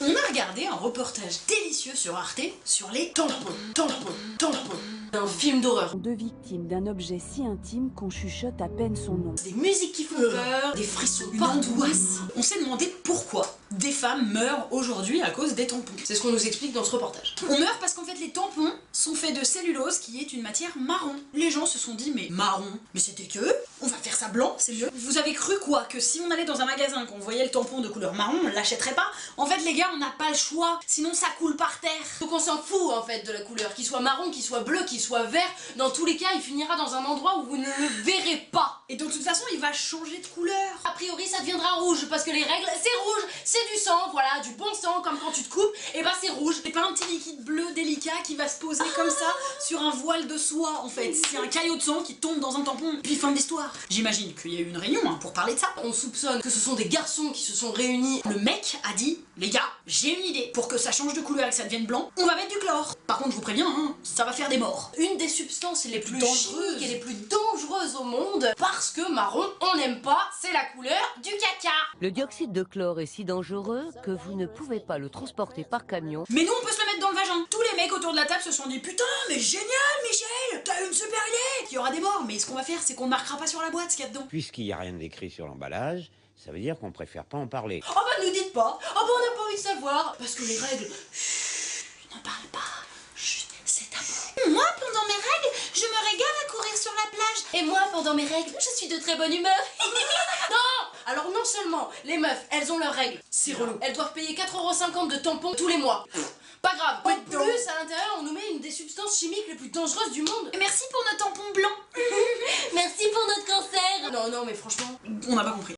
On a regardé un reportage délicieux sur Arte sur les tampons. Un film d'horreur. Deux victimes d'un objet si intime qu'on chuchote à peine son nom. Des musiques qui font peur, des frissons, une angoisse. On s'est demandé pourquoi des femmes meurent aujourd'hui à cause des tampons. C'est ce qu'on nous explique dans ce reportage. On meurt parce qu'en fait les tampons sont faits de cellulose qui est une matière marron. Les gens se sont dit mais marron, mais c'était que on va faire ça blanc, c'est mieux. Vous avez cru quoi? Que si on allait dans un magasin, qu'on voyait le tampon de couleur marron, on l'achèterait pas? En fait les gars, on n'a pas le choix, sinon ça coule par terre. Donc on s'en fout en fait de la couleur, qu'il soit marron, qu'il soit bleu, qu'il soit vert, dans tous les cas il finira dans un endroit où vous ne le verrez pas. Et de toute façon il va changer de couleur. A priori ça deviendra rouge, parce que les règles c'est rouge, c'est du sang, voilà, du bon sang, comme quand tu te coupes, et bah c'est rouge. C'est pas un petit liquide bleu délicat qui va se poser comme ça sur un voile de soie en fait. C'est un caillot de sang qui tombe dans un tampon, puis fin de l'histoire. J'imagine qu'il y a eu une réunion pour parler de ça. On soupçonne que ce sont des garçons qui se sont réunis. Le mec a dit, les gars, j'ai une idée, pour que ça change de couleur et que ça devienne blanc, on va mettre du chlore. Par contre je vous préviens, hein, ça va faire des morts. Une des substances les plus Dangereuses. chimiques et les plus dangereuses au monde, parce que marron on n'aime pas, c'est la couleur du caca. Le dioxyde de chlore est si dangereux que vous ne pouvez pas le transporter par camion. Mais nous on peut se le mettre dans le vagin. Tous les mecs autour de la table se sont dit, putain mais génial Michel, t'as une super idée. Il y aura des morts, mais ce qu'on va faire c'est qu'on ne marquera pas sur la boîte ce qu'il y a dedans. Puisqu'il n'y a rien d'écrit sur l'emballage, ça veut dire qu'on préfère pas en parler. Oh bah nous dites pas, oh bah on n'a pas envie de savoir, parce que les règles, Ne parle pas, chut, c'est tabou. Moi pendant mes règles, je me régale à courir sur la plage. et moi pendant mes règles, je suis de très bonne humeur. Non, alors non seulement les meufs, elles ont leurs règles, C'est relou. elles doivent payer 4,50 € de tampons tous les mois. Pas grave, en plus à l'intérieur on nous met une des substances chimiques les plus dangereuses du monde. Et merci pour nos tampons blancs. Merci pour notre cancer. Non mais franchement, On n'a pas compris.